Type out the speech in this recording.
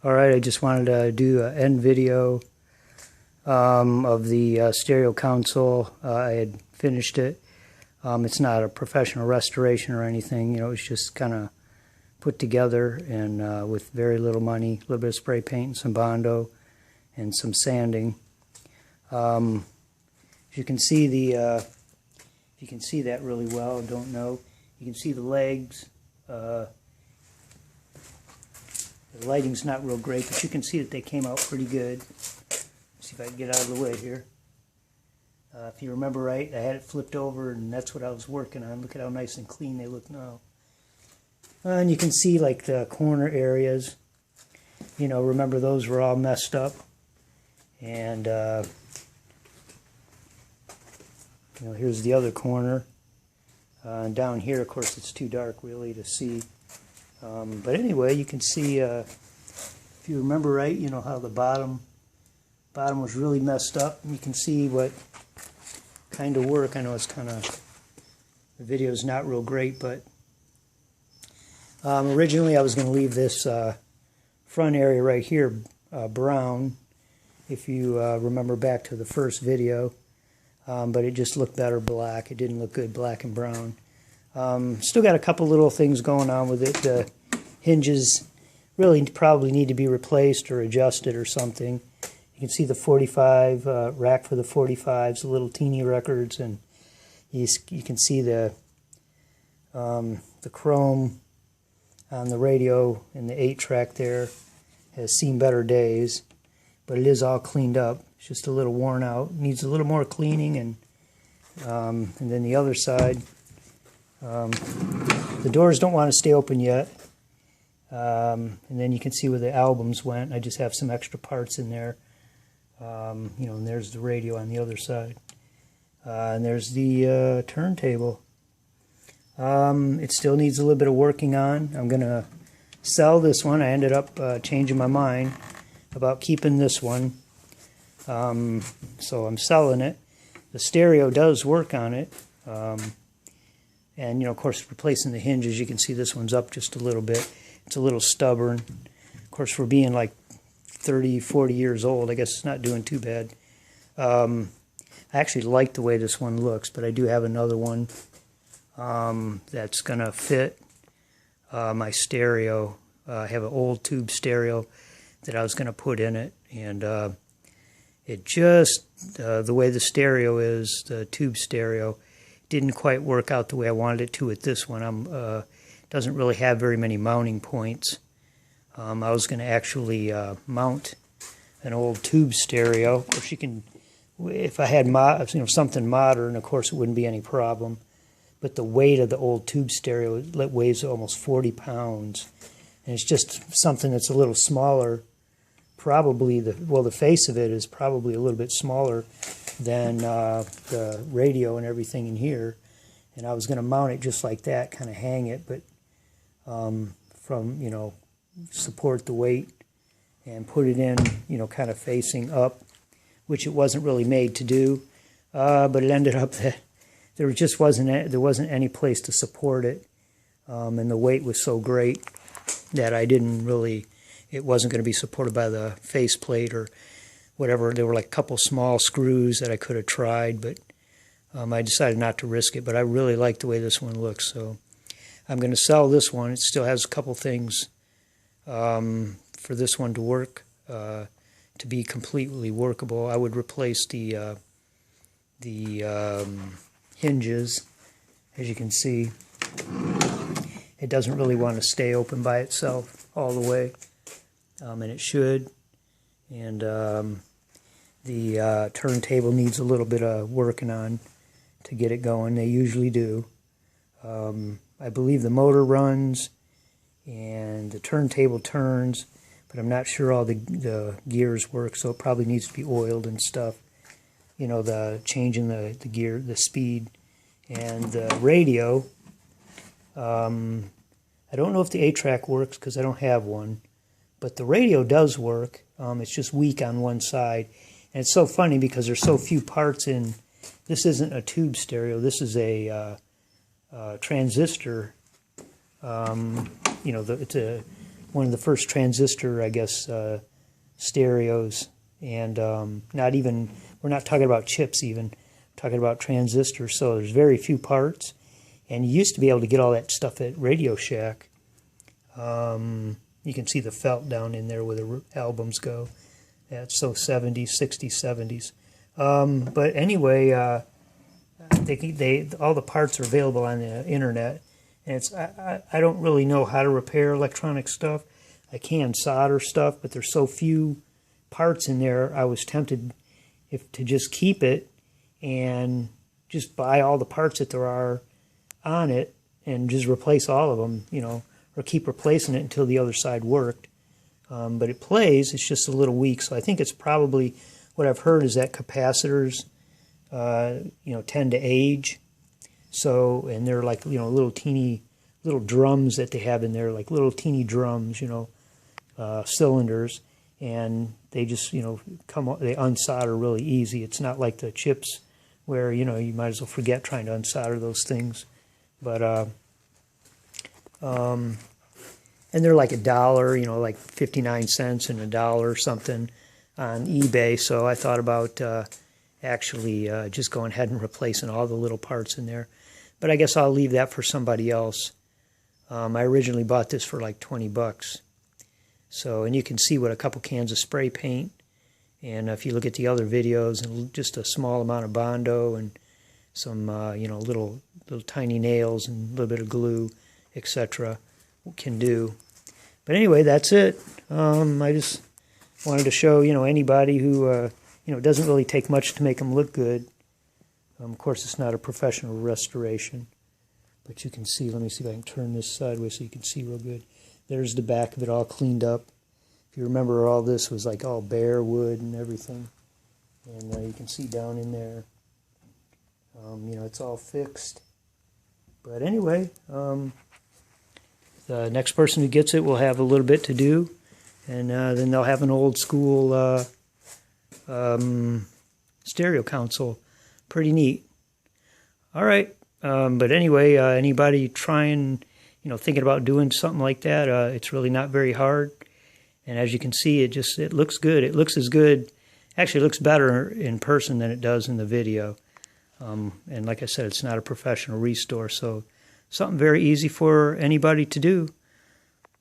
Alright, I just wanted to do an end video of the stereo console. I had finished it. It's not a professional restoration or anything, it's just kind of put together and with very little money, a little bit of spray paint and some Bondo and some sanding. If you can see if you can see that really well, I don't know. You can see the legs. The lighting's not real great, but you can see that they came out pretty good. Let's see if I can get out of the way here. If you remember right, I had it flipped over, and that's what I was working on. Look at how nice and clean they look now. And you can see like the corner areas. Remember those were all messed up. And here's the other corner. And down here, of course, it's too dark really to see. But anyway, you can see, if you remember right, how the bottom was really messed up. You can see what kind of work. I know it's kind of, the video is not real great, but originally I was going to leave this front area right here brown, if you remember back to the first video, but it just looked better black. It didn't look good black and brown. Still got a couple little things going on with it. The hinges really probably need to be replaced or adjusted or something. You can see the 45 rack for the 45s, the little teeny records, and you can see the chrome on the radio and the 8-track there has seen better days, but it is all cleaned up. It's just a little worn out. Needs a little more cleaning, and then the other side. The doors don't want to stay open yet. And then you can see where the albums went. I just have some extra parts in there. And there's the radio on the other side. And there's the turntable. It still needs a little bit of working on. I'm going to sell this one. I ended up changing my mind about keeping this one. So I'm selling it. The stereo does work on it. And, of course, replacing the hinges, you can see this one's up just a little bit. It's a little stubborn. Of course, for being like 30, 40 years old, I guess it's not doing too bad. I actually like the way this one looks, but I do have another one that's going to fit my stereo. I have an old tube stereo that I was going to put in it, and it just, the way the stereo is, the tube stereo, didn't quite work out the way I wanted it to with this one. Doesn't really have very many mounting points. I was going to actually mount an old tube stereo. Of course, you can, if I had something modern, of course, it wouldn't be any problem. But the weight of the old tube stereo weighs almost 40 pounds, and it's just something that's a little smaller. Probably the face of it is probably a little bit smaller than the radio and everything in here, and I was going to mount it just like that, kind of hang it, but from support the weight and put it in kind of facing up, which it wasn't really made to do, but it ended up that there wasn't any place to support it, and the weight was so great that it wasn't going to be supported by the faceplate or whatever. There were like a couple small screws that I could have tried, but I decided not to risk it. But I really like the way this one looks, so I'm going to sell this one. It still has a couple things for this one to work, to be completely workable. I would replace the hinges. As you can see, it doesn't really want to stay open by itself all the way, and it should. And the turntable needs a little bit of working on to get it going. They usually do. I believe the motor runs and the turntable turns, but I'm not sure all the gears work, so it probably needs to be oiled and stuff. Changing the gear, the speed. And the radio, I don't know if the 8-track works because I don't have one, but the radio does work. It's just weak on one side. And it's so funny because there's so few parts in. This isn't a tube stereo. This is a transistor. It's a one of the first transistor, I guess, stereos. And we're not talking about chips even, we're talking about transistors. So there's very few parts. And you used to be able to get all that stuff at Radio Shack. You can see the felt down in there where the albums go. That's so 70s, 60s, 70s. But anyway, all the parts are available on the internet. And I don't really know how to repair electronic stuff. I can solder stuff, but there's so few parts in there. I was tempted to just keep it and just buy all the parts that there are on it and just replace all of them, you know, or keep replacing it until the other side worked. But it plays, it's just a little weak. So I think it's probably, what I've heard is that capacitors, you know, tend to age. So, and they're like, you know, little teeny, little drums that they have in there, like little teeny drums, you know, cylinders. And they just, you know, they unsolder really easy. It's not like the chips where, you know, you might as well forget trying to unsolder those things. But, and they're like $1, you know, like 59 cents and $1 or something on eBay. So I thought about actually just going ahead and replacing all the little parts in there. But I guess I'll leave that for somebody else. I originally bought this for like 20 bucks. So, and you can see what a couple cans of spray paint. And if you look at the other videos, and just a small amount of Bondo and some, you know, little tiny nails and a little bit of glue, etc. can do. But anyway, that's it. I just wanted to show, you know, anybody who, you know, it doesn't really take much to make them look good. Of course, it's not a professional restoration, but you can see, let me see if I can turn this sideways so you can see real good. There's the back of it all cleaned up. If you remember, all this was like all bare wood and everything. And you can see down in there, you know, it's all fixed. But anyway, the next person who gets it will have a little bit to do. And then they'll have an old school stereo console. Pretty neat. All right. But anyway, anybody trying, you know, thinking about doing something like that, it's really not very hard. And as you can see, it looks good. It looks as good, actually it looks better in person than it does in the video. And like I said, it's not a professional restore, so something very easy for anybody to do.